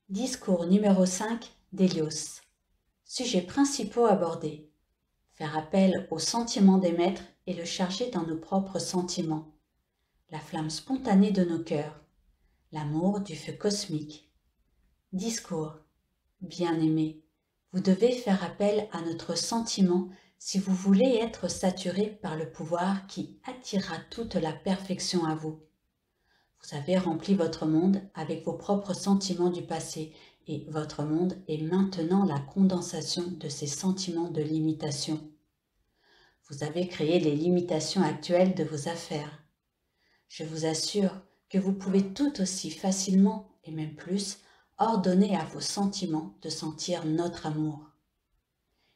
Discours numéro 5 d'Hélios. Sujets principaux abordés. Faire appel au sentiment d'émettre et le charger dans nos propres sentiments. La flamme spontanée de nos cœurs. L'amour du feu cosmique. Discours. Bien-aimé, vous devez faire appel à notre sentiment si vous voulez être saturé par le pouvoir qui attirera toute la perfection à vous. Vous avez rempli votre monde avec vos propres sentiments du passé et votre monde est maintenant la condensation de ces sentiments de limitation. Vous avez créé les limitations actuelles de vos affaires. Je vous assure que vous pouvez tout aussi facilement, et même plus, ordonner à vos sentiments de sentir notre amour.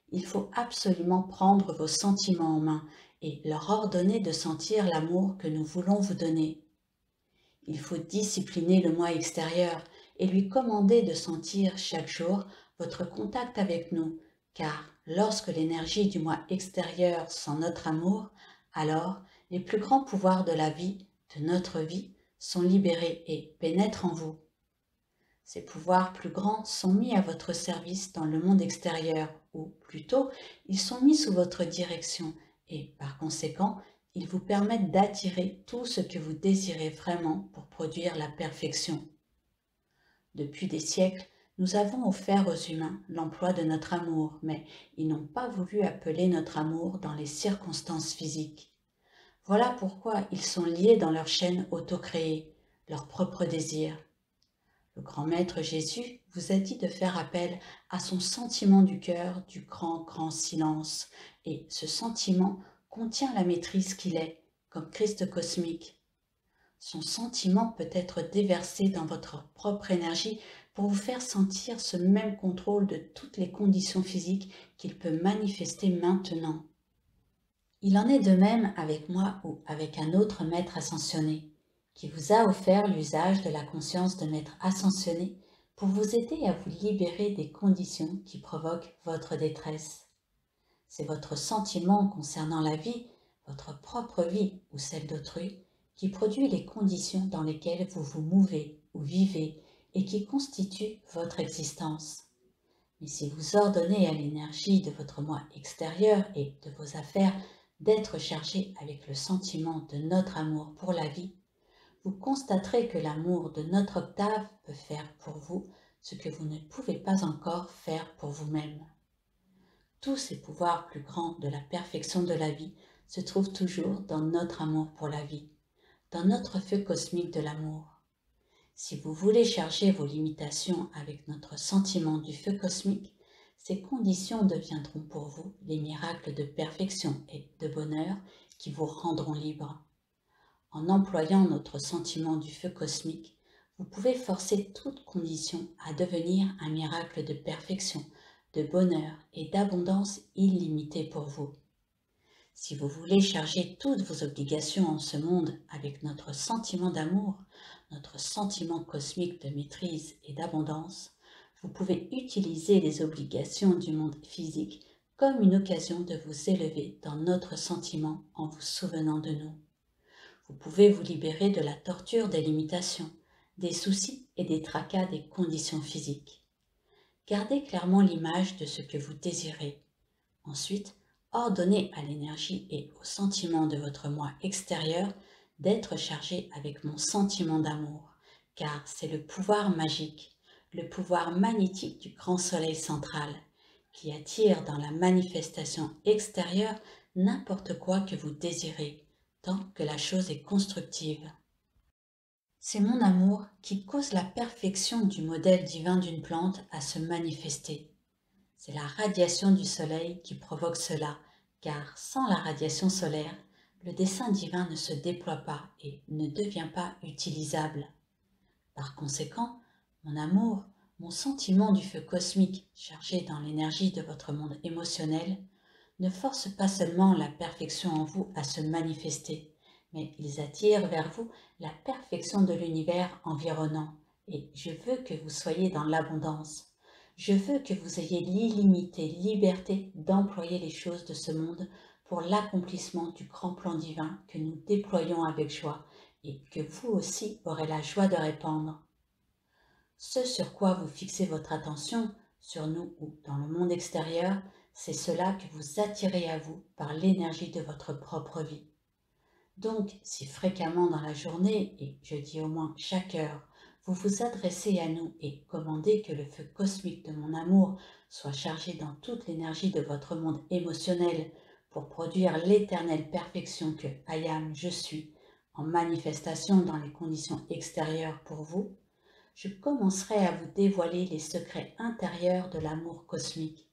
Il faut absolument prendre vos sentiments en main et leur ordonner de sentir l'amour que nous voulons vous donner. Il faut discipliner le moi extérieur et lui commander de sentir chaque jour votre contact avec nous, car lorsque l'énergie du moi extérieur sent notre amour, alors les plus grands pouvoirs de la vie, de notre vie, sont libérés et pénètrent en vous. Ces pouvoirs plus grands sont mis à votre service dans le monde extérieur, ou plutôt, ils sont mis sous votre direction et, par conséquent, ils vous permettent d'attirer tout ce que vous désirez vraiment pour produire la perfection. Depuis des siècles, nous avons offert aux humains l'emploi de notre amour, mais ils n'ont pas voulu appeler notre amour dans les circonstances physiques. Voilà pourquoi ils sont liés dans leur chaîne auto-créée, leur propre désir. Le grand maître Jésus vous a dit de faire appel à son sentiment du cœur du grand silence, et ce sentiment contient la maîtrise qu'il est, comme Christ cosmique. Son sentiment peut être déversé dans votre propre énergie pour vous faire sentir ce même contrôle de toutes les conditions physiques qu'il peut manifester maintenant. Il en est de même avec moi ou avec un autre maître ascensionné, qui vous a offert l'usage de la conscience de maître ascensionné pour vous aider à vous libérer des conditions qui provoquent votre détresse. C'est votre sentiment concernant la vie, votre propre vie ou celle d'autrui, qui produit les conditions dans lesquelles vous vous mouvez ou vivez et qui constituent votre existence. Mais si vous ordonnez à l'énergie de votre moi extérieur et de vos affaires d'être chargée avec le sentiment de notre amour pour la vie, vous constaterez que l'amour de notre octave peut faire pour vous ce que vous ne pouvez pas encore faire pour vous-même. Tous ces pouvoirs plus grands de la perfection de la vie se trouvent toujours dans notre amour pour la vie, dans notre feu cosmique de l'amour. Si vous voulez charger vos limitations avec notre sentiment du feu cosmique, ces conditions deviendront pour vous les miracles de perfection et de bonheur qui vous rendront libres. En employant notre sentiment du feu cosmique, vous pouvez forcer toute condition à devenir un miracle de perfection, de bonheur et d'abondance illimitée pour vous. Si vous voulez charger toutes vos obligations en ce monde avec notre sentiment d'amour, notre sentiment cosmique de maîtrise et d'abondance, vous pouvez utiliser les obligations du monde physique comme une occasion de vous élever dans notre sentiment en vous souvenant de nous. Vous pouvez vous libérer de la torture des limitations, des soucis et des tracas des conditions physiques. Gardez clairement l'image de ce que vous désirez. Ensuite, ordonnez à l'énergie et au sentiment de votre moi extérieur d'être chargé avec mon sentiment d'amour, car c'est le pouvoir magique, le pouvoir magnétique du grand soleil central, qui attire dans la manifestation extérieure n'importe quoi que vous désirez, tant que la chose est constructive. C'est mon amour qui cause la perfection du modèle divin d'une plante à se manifester. C'est la radiation du soleil qui provoque cela, car sans la radiation solaire, le dessein divin ne se déploie pas et ne devient pas utilisable. Par conséquent, mon amour, mon sentiment du feu cosmique chargé dans l'énergie de votre monde émotionnel, ne force pas seulement la perfection en vous à se manifester, mais ils attirent vers vous la perfection de l'univers environnant, et je veux que vous soyez dans l'abondance. Je veux que vous ayez l'illimitée liberté d'employer les choses de ce monde pour l'accomplissement du grand plan divin que nous déployons avec joie et que vous aussi aurez la joie de répandre. Ce sur quoi vous fixez votre attention, sur nous ou dans le monde extérieur, c'est cela que vous attirez à vous par l'énergie de votre propre vie. Donc, si fréquemment dans la journée, et je dis au moins chaque heure, vous vous adressez à nous et commandez que le feu cosmique de mon amour soit chargé dans toute l'énergie de votre monde émotionnel pour produire l'éternelle perfection que I am, je suis, en manifestation dans les conditions extérieures pour vous, je commencerai à vous dévoiler les secrets intérieurs de l'amour cosmique.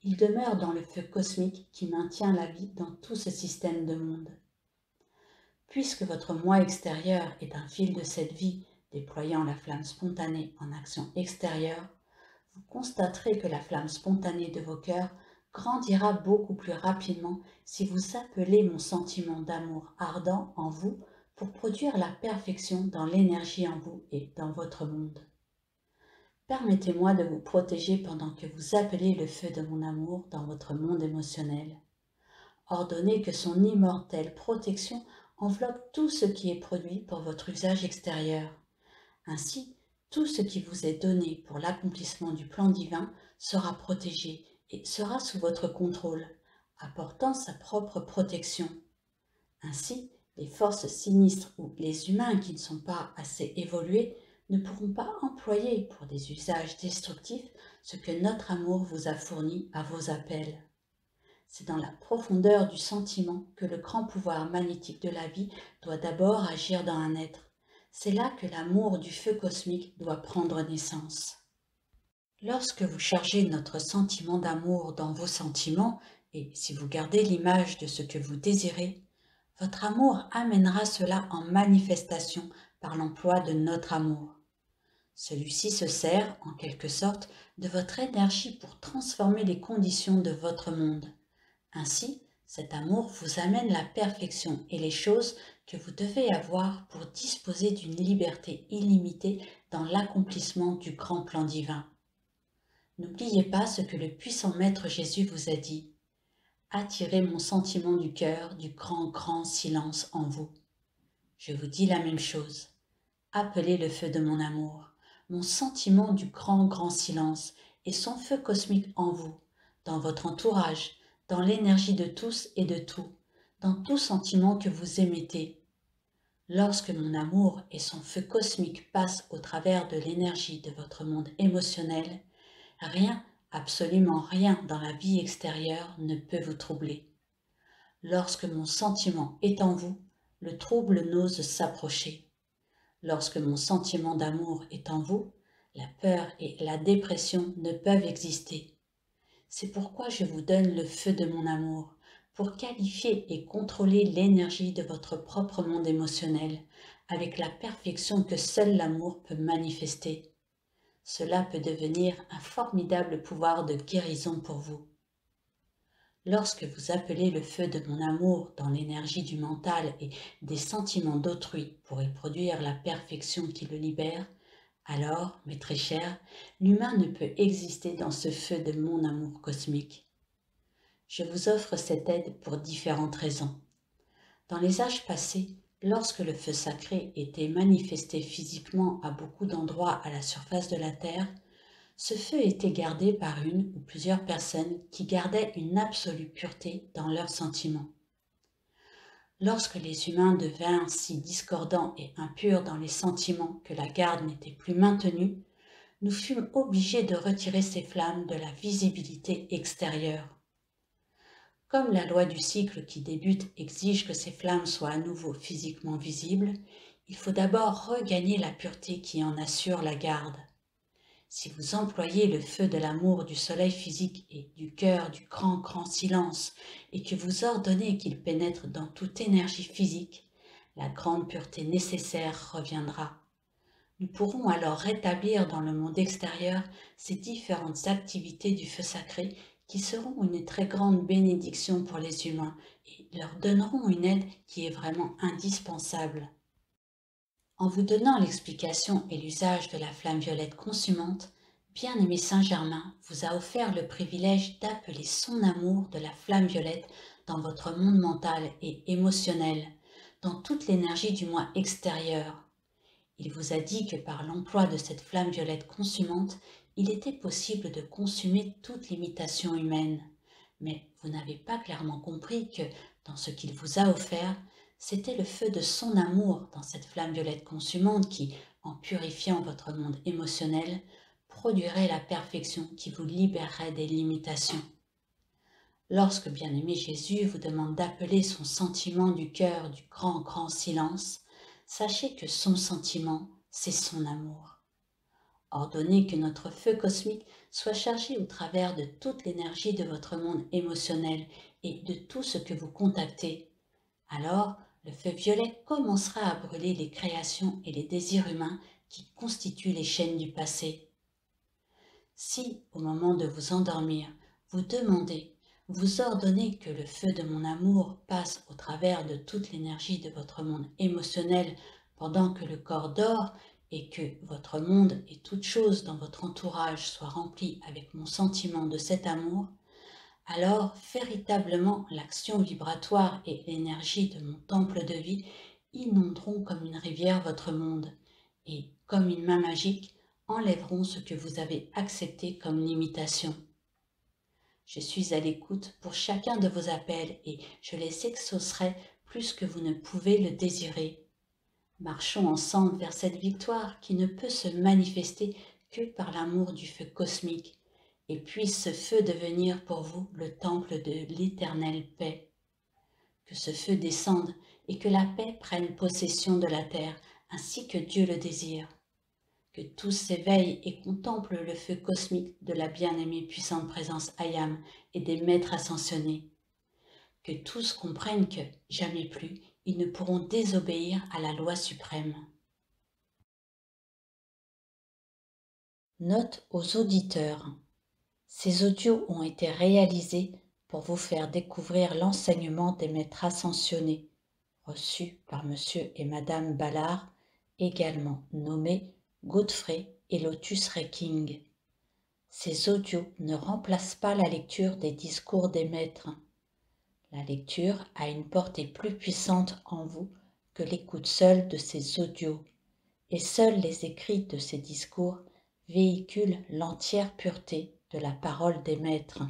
Il demeure dans le feu cosmique qui maintient la vie dans tout ce système de monde. Puisque votre moi extérieur est un fil de cette vie déployant la flamme spontanée en action extérieure, vous constaterez que la flamme spontanée de vos cœurs grandira beaucoup plus rapidement si vous appelez mon sentiment d'amour ardent en vous pour produire la perfection dans l'énergie en vous et dans votre monde. Permettez-moi de vous protéger pendant que vous appelez le feu de mon amour dans votre monde émotionnel. Ordonnez que son immortelle protection enveloppe tout ce qui est produit pour votre usage extérieur. Ainsi, tout ce qui vous est donné pour l'accomplissement du plan divin sera protégé et sera sous votre contrôle, apportant sa propre protection. Ainsi, les forces sinistres ou les humains qui ne sont pas assez évolués ne pourront pas employer pour des usages destructifs ce que notre amour vous a fourni à vos appels. C'est dans la profondeur du sentiment que le grand pouvoir magnétique de la vie doit d'abord agir dans un être. C'est là que l'amour du feu cosmique doit prendre naissance. Lorsque vous chargez notre sentiment d'amour dans vos sentiments, et si vous gardez l'image de ce que vous désirez, votre amour amènera cela en manifestation par l'emploi de notre amour. Celui-ci se sert, en quelque sorte, de votre énergie pour transformer les conditions de votre monde. Ainsi, cet amour vous amène la perfection et les choses que vous devez avoir pour disposer d'une liberté illimitée dans l'accomplissement du grand plan divin. N'oubliez pas ce que le puissant Maître Jésus vous a dit. Attirez mon sentiment du cœur du grand silence en vous. Je vous dis la même chose. Appelez le feu de mon amour, mon sentiment du grand silence et son feu cosmique en vous, dans votre entourage, dans l'énergie de tous et de tout, dans tout sentiment que vous émettez. Lorsque mon amour et son feu cosmique passent au travers de l'énergie de votre monde émotionnel, rien, absolument rien dans la vie extérieure ne peut vous troubler. Lorsque mon sentiment est en vous, le trouble n'ose s'approcher. Lorsque mon sentiment d'amour est en vous, la peur et la dépression ne peuvent exister. C'est pourquoi je vous donne le feu de mon amour, pour qualifier et contrôler l'énergie de votre propre monde émotionnel, avec la perfection que seul l'amour peut manifester. Cela peut devenir un formidable pouvoir de guérison pour vous. Lorsque vous appelez le feu de mon amour dans l'énergie du mental et des sentiments d'autrui pour y produire la perfection qui le libère, alors, mes très chers, l'humain ne peut exister dans ce feu de mon amour cosmique. Je vous offre cette aide pour différentes raisons. Dans les âges passés, lorsque le feu sacré était manifesté physiquement à beaucoup d'endroits à la surface de la Terre, ce feu était gardé par une ou plusieurs personnes qui gardaient une absolue pureté dans leurs sentiments. Lorsque les humains devinrent si discordants et impurs dans les sentiments que la garde n'était plus maintenue, nous fûmes obligés de retirer ces flammes de la visibilité extérieure. Comme la loi du cycle qui débute exige que ces flammes soient à nouveau physiquement visibles, il faut d'abord regagner la pureté qui en assure la garde. Si vous employez le feu de l'amour du soleil physique et du cœur du grand silence et que vous ordonnez qu'il pénètre dans toute énergie physique, la grande pureté nécessaire reviendra. Nous pourrons alors rétablir dans le monde extérieur ces différentes activités du feu sacré qui seront une très grande bénédiction pour les humains et leur donneront une aide qui est vraiment indispensable. En vous donnant l'explication et l'usage de la flamme violette consumante, bien-aimé Saint-Germain vous a offert le privilège d'appeler son amour de la flamme violette dans votre monde mental et émotionnel, dans toute l'énergie du moi extérieur. Il vous a dit que par l'emploi de cette flamme violette consumante, il était possible de consumer toute l'imitation humaine. Mais vous n'avez pas clairement compris que, dans ce qu'il vous a offert, c'était le feu de son amour dans cette flamme violette consumante qui, en purifiant votre monde émotionnel, produirait la perfection qui vous libérerait des limitations. Lorsque bien-aimé Jésus vous demande d'appeler son sentiment du cœur du grand silence, sachez que son sentiment, c'est son amour. Ordonnez que notre feu cosmique soit chargé au travers de toute l'énergie de votre monde émotionnel et de tout ce que vous contactez. Alors, le feu violet commencera à brûler les créations et les désirs humains qui constituent les chaînes du passé. Si, au moment de vous endormir, vous demandez, vous ordonnez que le feu de mon amour passe au travers de toute l'énergie de votre monde émotionnel pendant que le corps dort et que votre monde et toute chose dans votre entourage soient remplis avec mon sentiment de cet amour, alors véritablement l'action vibratoire et l'énergie de mon temple de vie inonderont comme une rivière votre monde et, comme une main magique, enlèveront ce que vous avez accepté comme limitation. Je suis à l'écoute pour chacun de vos appels et je les exaucerai plus que vous ne pouvez le désirer. Marchons ensemble vers cette victoire qui ne peut se manifester que par l'amour du feu cosmique, et puisse ce feu devenir pour vous le temple de l'éternelle paix. Que ce feu descende et que la paix prenne possession de la terre, ainsi que Dieu le désire. Que tous s'éveillent et contemplent le feu cosmique de la bien-aimée puissante présence Ayam et des maîtres ascensionnés. Que tous comprennent que, jamais plus, ils ne pourront désobéir à la loi suprême. Note aux auditeurs. Ces audios ont été réalisés pour vous faire découvrir l'enseignement des maîtres ascensionnés, reçus par Monsieur et Madame Ballard, également nommés Godfrey et Lotus Reking. Ces audios ne remplacent pas la lecture des discours des maîtres. La lecture a une portée plus puissante en vous que l'écoute seule de ces audios, et seuls les écrits de ces discours véhiculent l'entière pureté de la parole des maîtres.